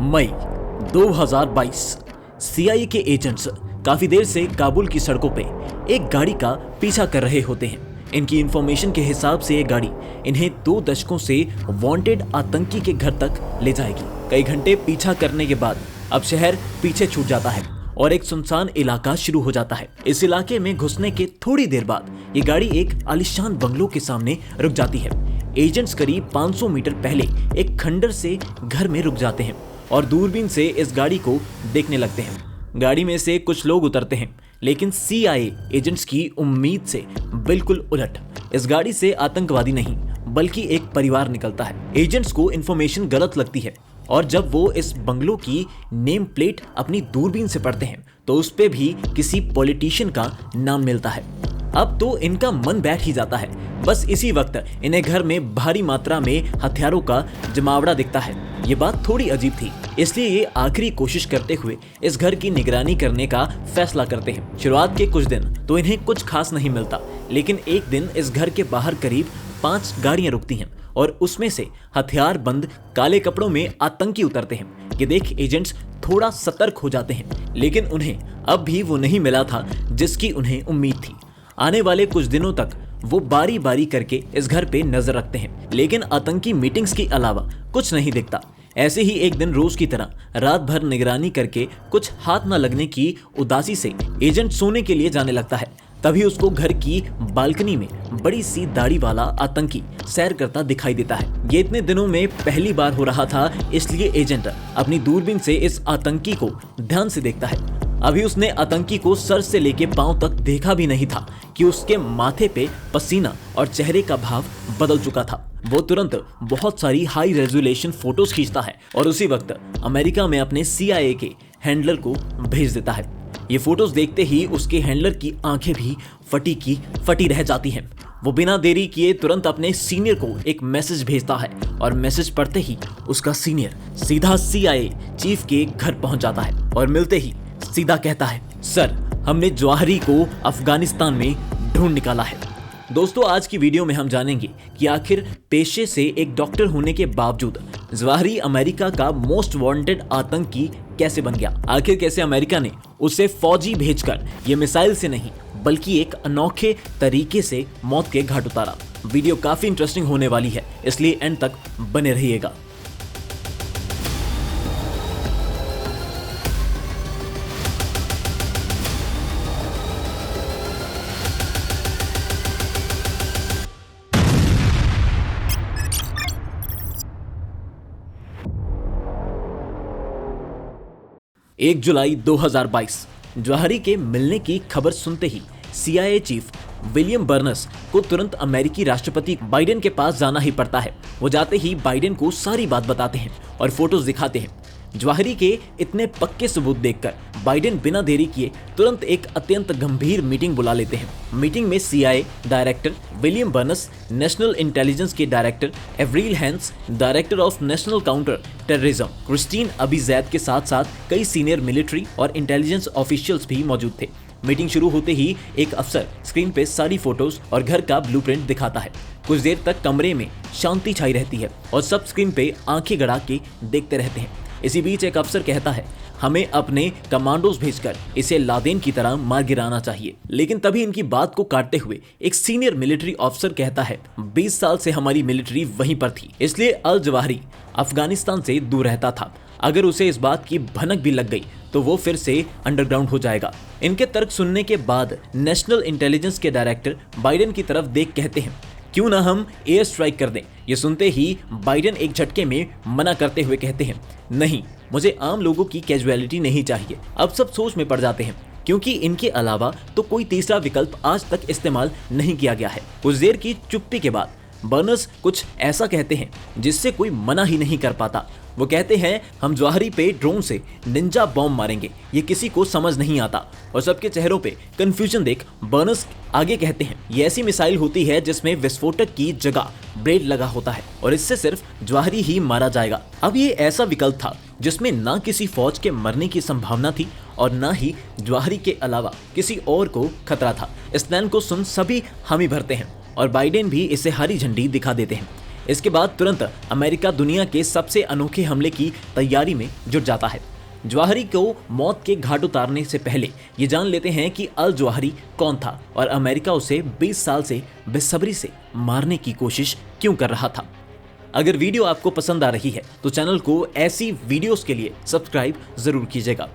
मई 2022 CIA के agents काफी देर से काबुल की सड़कों पे एक गाड़ी का पीछा कर रहे होते हैं। इनकी इंफॉर्मेशन के हिसाब से ये गाड़ी इन्हें 2 दशकों से वांटेड आतंकी के घर तक ले जाएगी। कई घंटे पीछा करने के बाद अब शहर पीछे छूट जाता है और एक सुनसान इलाका शुरू हो जाता है। इस इलाके में घुसने के थोड़ी देर बाद ये गाड़ी एक आलीशान बंगलों के सामने रुक जाती है। एजेंट्स करीब 500 मीटर पहले एक खंडर से घर में रुक जाते हैं और दूरबीन से इस गाड़ी को देखने लगते हैं। गाड़ी में से कुछ लोग उतरते हैं, लेकिन सीआईए एजेंट्स की उम्मीद से बिल्कुल उलट। इस गाड़ी से आतंकवादी नहीं बल्कि एक परिवार निकलता है। एजेंट्स को इंफॉर्मेशन गलत लगती है और जब वो इस बंगलों की नेम प्लेट अपनी दूरबीन से पढ़ते हैं तो उस पे भी किसी पॉलिटिशियन का नाम मिलता है। अब तो इनका मन बैठ ही जाता है। बस इसी वक्त इन्हें घर में भारी मात्रा में हथियारों का जमावड़ा दिखता है। ये बात थोड़ी अजीब थी, इसलिए ये आखिरी कोशिश करते हुए इस घर की निगरानी करने का फैसला करते हैं। शुरुआत के कुछ दिन तो इन्हें कुछ खास नहीं मिलता, लेकिन एक दिन इस घर के बाहर करीब 5 गाड़ियां रुकती हैं और उसमें से हथियार बंद काले कपड़ों में आतंकी उतरते हैं। ये देख एजेंट्स थोड़ा सतर्क हो जाते हैं, लेकिन उन्हें अब भी वो नहीं मिला था जिसकी उन्हें उम्मीद थी। आने वाले कुछ दिनों तक वो बारी बारी करके इस घर पे नजर रखते हैं, लेकिन आतंकी मीटिंग्स के अलावा कुछ नहीं दिखता। ऐसे ही एक दिन रोज की तरह रात भर निगरानी करके कुछ हाथ न लगने की उदासी से एजेंट सोने के लिए जाने लगता है। तभी उसको घर की बालकनी में बड़ी सी दाढ़ी वाला आतंकी सैर करता दिखाई देता है। ये इतने दिनों में पहली बार हो रहा था, इसलिए एजेंट अपनी दूरबीन से इस आतंकी को ध्यान से देखता है। अभी उसने आतंकी को सर से लेके पांव तक देखा भी नहीं था कि उसके माथे पे पसीना और चेहरे का भाव बदल चुका था। वो तुरंत बहुत सारी हाई रेजोल्यूशन फोटोज खींचता है और उसी वक्त अमेरिका में अपने सीआईए के हैंडलर को भेज देता है। ये फोटोज देखते ही उसके हैंडलर की आंखें भी फटी की फटी रह जाती हैं। वो बिना देरी किए तुरंत अपने सीनियर को एक मैसेज भेजता है और मैसेज पढ़ते ही उसका सीनियर सीधा सीआईए चीफ के घर पहुंच जाता है और मिलते ही सीधा कहता है, सर हमने जवाहरी को अफगानिस्तान में ढूंढ निकाला है। दोस्तों, आज की वीडियो में हम जानेंगे कि आखिर पेशे से एक डॉक्टर होने के बावजूद जवाहरी अमेरिका का मोस्ट वांटेड आतंकी कैसे बन गया। आखिर कैसे अमेरिका ने उसे फौजी भेजकर ये मिसाइल से नहीं बल्कि एक अनोखे तरीके से मौत के घाट उतारा। वीडियो काफी इंटरेस्टिंग होने वाली है, इसलिए एंड तक बने रहिएगा। एक जुलाई 2022 जवाहरी के मिलने की खबर सुनते ही सीआईए चीफ विलियम बर्नस को तुरंत अमेरिकी राष्ट्रपति बाइडेन के पास जाना ही पड़ता है। वो जाते ही बाइडेन को सारी बात बताते हैं और फोटोज दिखाते हैं। जवाहरी के इतने पक्के सबूत देखकर बाइडेन बिना देरी किए तुरंत एक अत्यंत गंभीर मीटिंग बुला लेते हैं। मीटिंग में CIA director William Burns, national intelligence के director Avril Haines, director of national counter terrorism Christine Abizaid के साथ साथ कई सीनियर मिलिट्री और इंटेलिजेंस ऑफिशियल्स भी मौजूद थे। मीटिंग शुरू होते ही एक अफसर स्क्रीन पे सारी फोटोज और घर का ब्लूप्रिंट दिखाता है। कुछ देर तक कमरे में शांति छाई रहती है और सब स्क्रीन पे आंखें गड़ा के देखते रहते हैं। इसी बीच एक अफसर कहता है, हमें अपने कमांडोज भेजकर इसे लादेन की तरह मार गिराना चाहिए। लेकिन तभी इनकी बात को काटते हुए एक सीनियर मिलिट्री ऑफिसर कहता है, 20 साल से हमारी मिलिट्री वहीं पर थी, इसलिए अल जवाहरी अफगानिस्तान से दूर रहता था। अगर उसे इस बात की भनक भी लग गई तो वो फिर से अंडरग्राउंड हो जाएगा। इनके तर्क सुनने के बाद नेशनल इंटेलिजेंस के डायरेक्टर बाइडेन की तरफ देख कहते हैं, क्यों ना हम एयर स्ट्राइक कर दें। ये सुनते ही बाइडेन एक झटके में मना करते हुए कहते हैं, नहीं, मुझे आम लोगों की कैजुअलिटी नहीं चाहिए। अब सब सोच में पड़ जाते हैं, क्योंकि इनके अलावा तो कोई तीसरा विकल्प आज तक इस्तेमाल नहीं किया गया है। कुछ देर की चुप्पी के बाद बर्नस कुछ ऐसा कहते हैं जिससे कोई मना ही नहीं कर पाता। वो कहते हैं, हम जवाहरी पे ड्रोन से निंजा बॉम्ब मारेंगे, ये किसी को समझ नहीं आता। और सबके चेहरों पे कंफ्यूजन देख बर्नस आगे कहते हैं, ये ऐसी मिसाइल होती है जिसमें विस्फोटक की जगह ब्लेड लगा होता है और इससे सिर्फ जवाहरी ही मारा जाएगा। अब ये ऐसा विकल्प था जिसमें ना किसी फौज के मरने की संभावना थी और ना ही जवाहरी के अलावा किसी और को खतरा था। इस प्लान को सुन सभी हामी भरते हैं और बाइडेन भी इसे हरी झंडी दिखा देते हैं। इसके बाद तुरंत अमेरिका दुनिया के सबसे अनोखे हमले की तैयारी में जुट जाता है। जवाहिरी को मौत के घाट उतारने से पहले ये जान लेते हैं कि अल जवाहिरी कौन था और अमेरिका उसे 20 साल से बेसब्री से मारने की कोशिश क्यों कर रहा था। अगर वीडियो आपको पसंद आ रही है तो चैनल को ऐसी वीडियोस के लिए सब्सक्राइब जरूर कीजिएगा।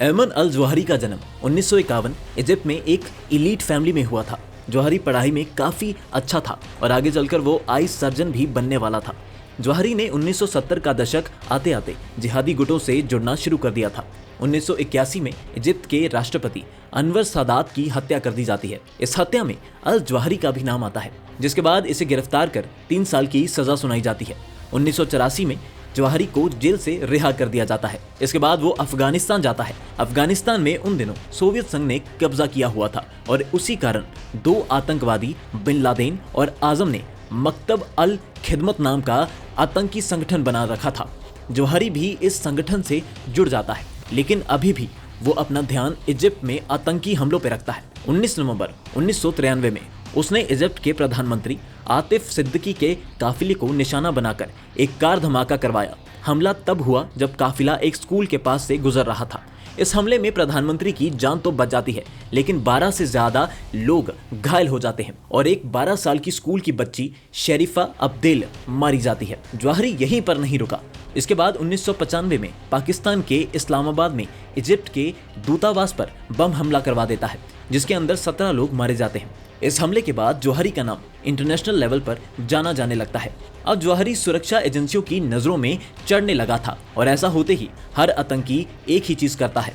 एमन अल जवाहिरी का जन्म 1951 इजिप्ट में एक इलीट फैमिली में हुआ था। जवाहिरी पढ़ाई में काफ़ी अच्छा था और आगे चलकर वो आई सर्जन भी बनने वाला था। जवाहिरी ने 1970 का दशक आते आते जिहादी गुटों से जुड़ना शुरू कर दिया था। 1981 में इजिप्ट के राष्ट्रपति अनवर सादात की हत्या कर दी जाती है। इस हत्या में अल जवाहिरी का भी नाम आता है, जिसके बाद इसे गिरफ्तार कर 3 साल की सजा सुनाई जाती है। 1984 में जवाहिरी को जेल से रिहा कर दिया जाता है। इसके बाद वो अफगानिस्तान जाता है। अफगानिस्तान में उन दिनों सोवियत संघ ने कब्जा किया हुआ था और उसी कारण 2 आतंकवादी बिन लादेन और आजम ने मकतब अल खिदमत नाम का आतंकी संगठन बना रखा था। जवाहिरी भी इस संगठन से जुड़ जाता है, लेकिन अभी भी वो अपना ध्यान इजिप्ट में आतंकी हमलों पर रखता है। 19 नवंबर 1993 में उसने इजिप्ट के प्रधानमंत्री आतिफ सिद्दीकी के काफिले को निशाना बनाकर एक कार धमाका करवाया। हमला तब हुआ जब काफिला एक स्कूल के पास से गुजर रहा था। इस हमले में प्रधानमंत्री की जान तो बच जाती है, लेकिन 12 से ज्यादा लोग घायल हो जाते हैं और एक 12 साल की स्कूल की बच्ची शरीफा अब्देल मारी जाती है। जवाहिरी यहीं पर नहीं रुका। इसके बाद 1995 में पाकिस्तान के इस्लामाबाद में इजिप्ट के दूतावास पर बम हमला करवा देता है, जिसके अंदर 17 लोग मारे जाते हैं। इस हमले के बाद जवाहिरी का नाम इंटरनेशनल लेवल पर जाना जाने लगता है। अब जवाहिरी सुरक्षा एजेंसियों की नजरों में चढ़ने लगा था और ऐसा होते ही हर आतंकी एक ही चीज करता है,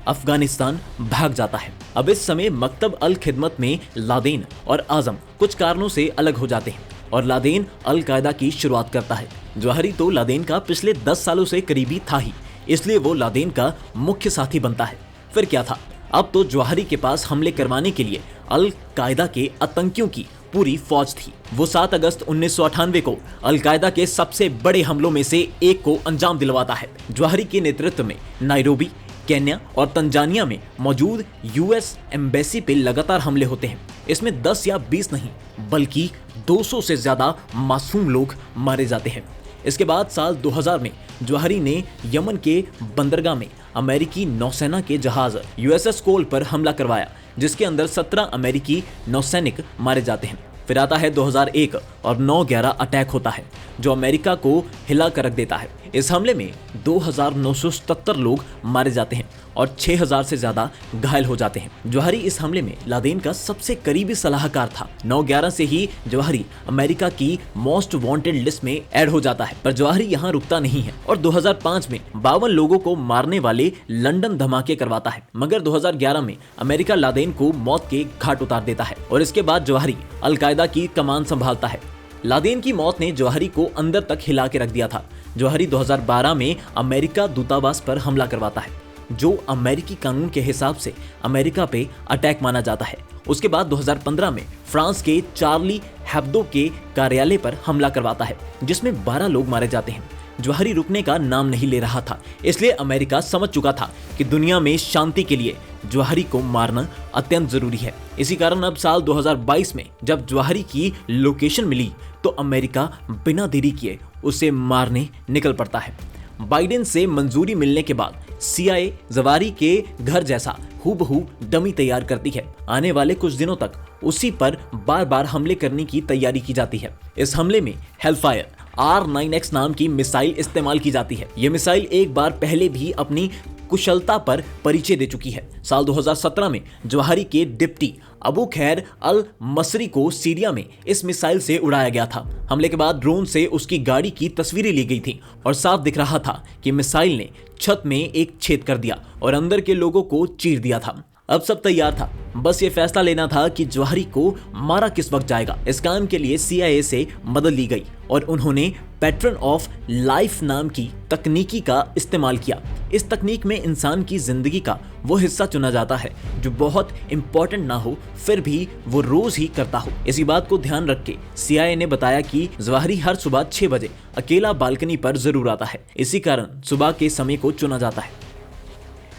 अफगानिस्तान भाग जाता है। अब इस समय मकतब अल खिदमत में लादेन और आजम कुछ कारणों से अलग हो जाते हैं और लादेन अल कायदा की शुरुआत करता है। जवाहिरी तो लादेन का पिछले 10 सालों से करीबी था ही, इसलिए वो लादेन का मुख्य साथी बनता है। फिर क्या था, अब तो जवाहिरी के पास हमले करवाने के लिए अल कायदा के आतंकियों की पूरी फौज थी। वो 7 अगस्त 1998 को अल कायदा के सबसे बड़े हमलों में से एक को अंजाम दिलवाता है। जवाहिरी के नेतृत्व में नायरोबी, केन्या और तंजानिया में मौजूद यूएस एम्बेसी पे लगातार हमले होते हैं। इसमें 10 या 20 नहीं बल्कि 200 से ज्यादा मासूम लोग मारे जाते हैं। इसके बाद साल 2000 में जवाहिरी ने यमन के बंदरगाह में अमेरिकी नौसेना के जहाज यूएसएस कोल पर हमला करवाया, जिसके अंदर 17 अमेरिकी नौसैनिक मारे जाते हैं। फिर आता है 2001 और 9/11 अटैक होता है, जो अमेरिका को हिला कर रख देता है। इस हमले में 2977 लोग मारे जाते हैं और 6000 से ज्यादा घायल हो जाते हैं। जवाहिरी इस हमले में लादेन का सबसे करीबी सलाहकार था। 9/11 से ही जवाहिरी अमेरिका की मोस्ट वांटेड लिस्ट में ऐड हो जाता है, पर जवाहिरी यहाँ रुकता नहीं है और 2005 में 52 लोगों को मारने वाले लंदन धमाके करवाता है। मगर 2011 में अमेरिका लादेन को मौत के घाट उतार देता है और इसके बाद जवाहिरी अल कायदा की कमान संभालता है। लादेन की मौत ने जवाहिरी को अंदर तक हिला के रख दिया था। जवाहिरी 2012 में अमेरिका दूतावास पर हमला करवाता है, जो अमेरिकी कानून के हिसाब से अमेरिका पे अटैक माना जाता है। उसके बाद 2015 में फ्रांस के चार्ली हेब्दो के कार्यालय पर हमला करवाता है, जिसमें 12 लोग मारे जाते हैं। जवाहिरी रुकने का नाम नहीं ले रहा था, इसलिए अमेरिका समझ चुका था कि दुनिया में शांति के लिए जवाहिरी को मारना अत्यंत जरूरी है। इसी कारण अब साल 2022 में जब जवाहिरी की लोकेशन मिली तो अमेरिका बिना देरी किए उसे मारने निकल पड़ता है। बाइडेन से मंजूरी मिलने के बाद CIA जवाहिरी के घर जैसा हूबहू डमी तैयार करती है। आने वाले कुछ दिनों तक उसी पर बार बार हमले करने की तैयारी की जाती है। इस हमले में हेलफायर R9X नाम की मिसाइल इस्तेमाल की जाती है। ये मिसाइल एक बार पहले भी अपनी कुशलता पर परिचय दे चुकी है। साल 2017 में जवाहिरी के डिप्टी अबू खैर अल मसरी को सीरिया में इस मिसाइल से उड़ाया गया था। हमले के बाद ड्रोन से उसकी गाड़ी की तस्वीरें ली गई थी और साफ दिख रहा था कि मिसाइल ने छत में एक छेद कर दिया और अंदर के लोगों को चीर दिया था। अब सब तैयार था, बस ये फैसला लेना था कि जवाहिरी को मारा किस वक्त जाएगा। इस काम के लिए CIA से मदद ली गई और उन्होंने पैटर्न ऑफ लाइफ नाम की तकनीकी का इस्तेमाल किया। इस तकनीक में इंसान की जिंदगी का वो हिस्सा चुना जाता है जो बहुत इंपॉर्टेंट ना हो, फिर भी वो रोज ही करता हो। इसी बात को ध्यान रख के CIA ने बताया कि जवाहिरी हर सुबह 6 बजे अकेला बालकनी पर जरूर आता है। इसी कारण सुबह के समय को चुना जाता है।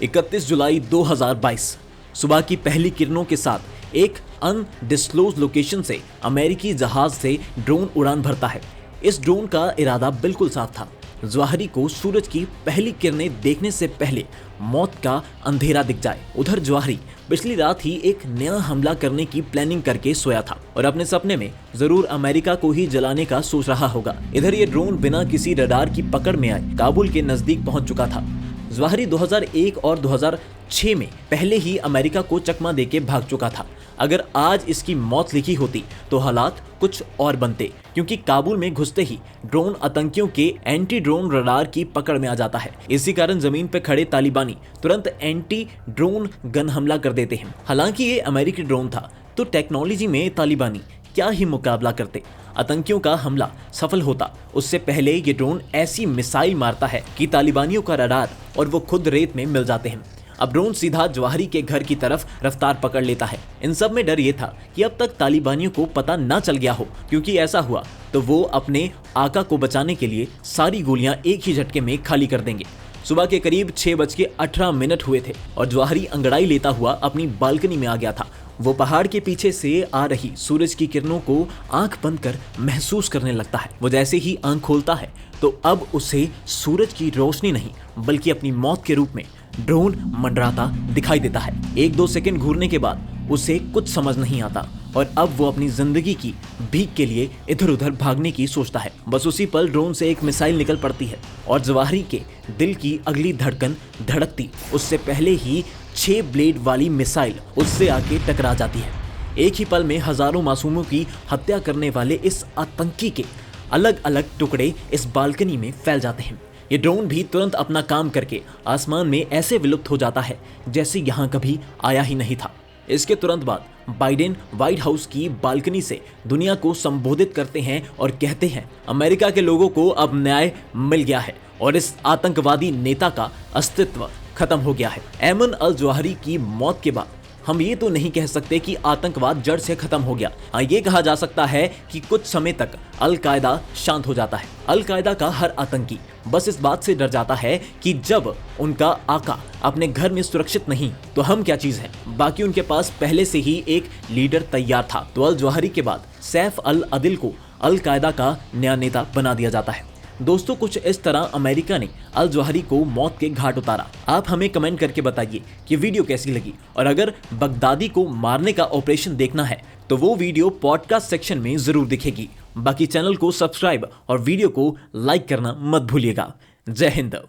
31 जुलाई 2022 सुबह की पहली किरणों के साथ एक अनडिस्क्लोज लोकेशन से अमेरिकी जहाज से ड्रोन उड़ान भरता है। इस ड्रोन का इरादा बिल्कुल साफ था। जवाहरी को सूरज की पहली किरणें देखने से पहले मौत का अंधेरा दिख जाए। उधर जवाहरी पिछली रात ही एक नया हमला करने की प्लानिंग करके सोया था और अपने सपने में जरूर अमेरिका को ही जलाने का सोच रहा होगा। इधर ये ड्रोन बिना किसी रडार की पकड़ में आए काबुल के नजदीक पहुंच चुका था। जवाहरी 2001 और 2006 में पहले ही अमेरिका को चकमा देके भाग चुका था। अगर आज इसकी मौत लिखी होती तो हालात कुछ और बनते, क्योंकि काबुल में घुसते ही ड्रोन आतंकियों के एंटी ड्रोन रडार की पकड़ में आ जाता है। इसी कारण जमीन पर खड़े तालिबानी तुरंत एंटी ड्रोन गन हमला कर देते हैं। हालांकि ये अमेरिकी ड्रोन था तो टेक्नोलॉजी में तालिबानी क्या ही मुकाबला करते। आतंकियों का हमला सफल होता उससे पहले ये ड्रोन ऐसी मिसाइल मारता है कि तालिबानियों का रडार और वो खुद रेत में मिल जाते हैं। अब ड्रोन सीधा जवाहरी के घर की तरफ रफ्तार पकड़ लेता है। इन सब में डर ये था कि अब तक तालिबानियों को पता ना चल गया हो, क्योंकि ऐसा हुआ तो वो अपने आका को बचाने के लिए सारी गोलियां एक ही झटके में खाली कर देंगे। सुबह के करीब 6:18 हुए थे और जवाहरी अंगड़ाई लेता हुआ अपनी बालकनी में आ गया था। वो पहाड़ के पीछे से आ रही सूरज की किरणों को आंख बंद कर महसूस करने लगता है। वो जैसे ही आंख खोलता है तो अब उसे सूरज की रोशनी नहीं बल्कि अपनी मौत के रूप में ड्रोन मंडराता दिखाई देता है। 1-2 सेकंड घूरने के बाद उसे कुछ समझ नहीं आता और अब वो अपनी जिंदगी की भीख के लिए इधर उधर भागने की सोचता है। बस उसी पल ड्रोन से एक मिसाइल निकल पड़ती है और जवाहरी के दिल की अगली धड़कन धड़कती उससे पहले ही 6 ब्लेड वाली मिसाइल उससे आके टकरा जाती है। एक ही पल में हजारों मासूमों की हत्या करने वाले इस आतंकी के अलग अलग टुकड़े इस बालकनी में फैल जाते हैं। ये ड्रोन भी तुरंत अपना काम करके आसमान में ऐसे विलुप्त हो जाता है जैसे यहाँ कभी आया ही नहीं था। इसके तुरंत बाद बाइडेन व्हाइट हाउस की बालकनी से दुनिया को संबोधित करते हैं और कहते हैं अमेरिका के लोगों को अब न्याय मिल गया है और इस आतंकवादी नेता का अस्तित्व खत्म हो गया है। ऐमन अल जवाहरी की मौत के बाद हम ये तो नहीं कह सकते कि आतंकवाद जड़ से खत्म हो गया। हाँ, ये कहा जा सकता है कि कुछ समय तक अल कायदा शांत हो जाता है। अल कायदा का हर आतंकी बस इस बात से डर जाता है कि जब उनका आका अपने घर में सुरक्षित नहीं तो हम क्या चीज है। बाकी उनके पास पहले से ही एक लीडर तैयार था। तो अल जवाहरी के बाद सैफ अल अदिल को अल कायदा का नया नेता बना दिया जाता है। दोस्तों, कुछ इस तरह अमेरिका ने अल जवाहरी को मौत के घाट उतारा। आप हमें कमेंट करके बताइए कि वीडियो कैसी लगी, और अगर बगदादी को मारने का ऑपरेशन देखना है तो वो वीडियो पॉडकास्ट सेक्शन में जरूर दिखेगी। बाकी चैनल को सब्सक्राइब और वीडियो को लाइक करना मत भूलिएगा। जय हिंद।